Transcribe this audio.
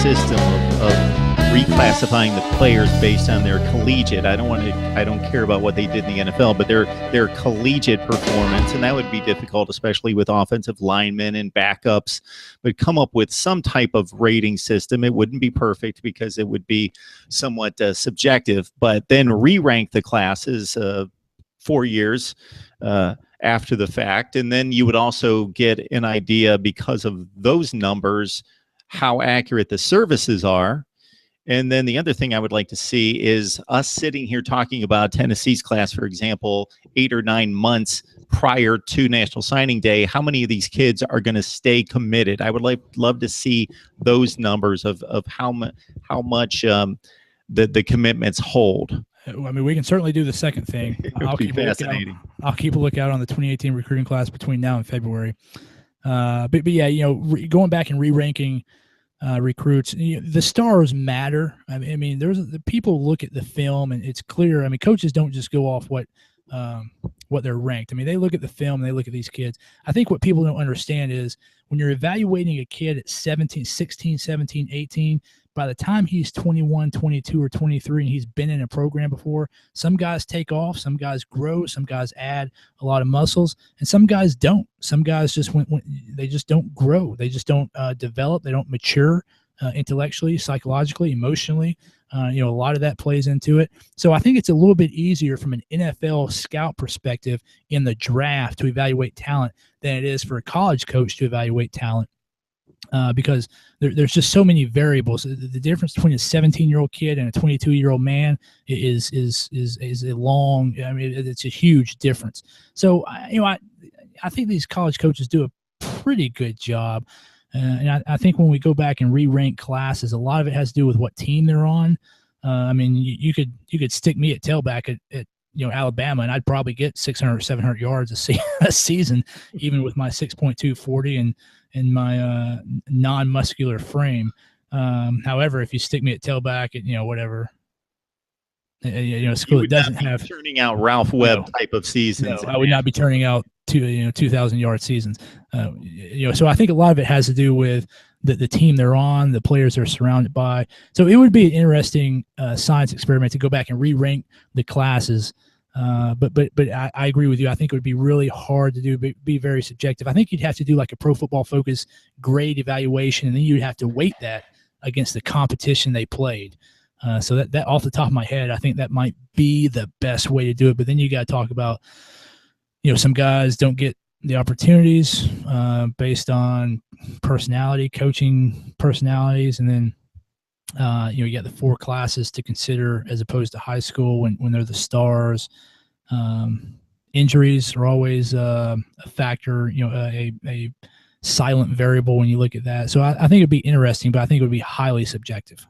system of reclassifying the players based on their collegiate. I don't care about what they did in the NFL, but their collegiate performance, and that would be difficult, especially with offensive linemen and backups. But come up with some type of rating system. It wouldn't be perfect because it would be somewhat subjective. But then re-rank the classes 4 years after the fact, and then you would also get an idea because of those numbers how accurate the services are. And then the other thing I would like to see is us sitting here talking about Tennessee's class, for example, 8 or 9 months prior to National Signing Day. How many of these kids are going to stay committed? I would love to see those numbers of how much the commitments hold. I mean, we can certainly do the second thing. I'll keep a lookout on the 2018 recruiting class between now and February. But yeah, going back and re-ranking recruits, the stars matter. I mean, the people look at the film and it's clear. I mean, coaches don't just go off what they're ranked. I mean, they look at the film and they look at these kids. I think what people don't understand is when you're evaluating a kid at 16, 17, 18, by the time he's 21, 22, or 23, and he's been in a program before, some guys take off, some guys grow, some guys add a lot of muscles, and some guys don't. Some guys they just don't grow. They just don't develop. They don't mature intellectually, psychologically, emotionally. A lot of that plays into it. So I think it's a little bit easier from an NFL scout perspective in the draft to evaluate talent than it is for a college coach to evaluate talent. Because there's just so many variables. The difference between a 17-year-old kid and a 22-year-old man is a long. I mean, it's a huge difference. So I think these college coaches do a pretty good job, and I think when we go back and re-rank classes, a lot of it has to do with what team they're on. I mean, you could stick me at tailback at Alabama, and I'd probably get 600 or 700 yards a season, even with my 6.2 40 and my non-muscular frame. However, if you stick me at tailback at whatever, school that doesn't have turning out Ralph Webb type of seasons. No, I would not be turning out 2,000 yard seasons. So I think a lot of it has to do with the team they're on, the players they're surrounded by. So it would be an interesting science experiment to go back and re-rank the classes. But I agree with you. I think it would be really hard to do, be very subjective. I think you'd have to do like a Pro Football Focus grade evaluation, and then you'd have to weight that against the competition they played. So that off the top of my head, I think that might be the best way to do it. But then you got to talk about, some guys don't get the opportunities based on personality, coaching personalities, and then you got the 4 classes to consider as opposed to high school when they're the stars. Injuries are always a factor, a silent variable when you look at that. So I think it'd be interesting, but I think it would be highly subjective.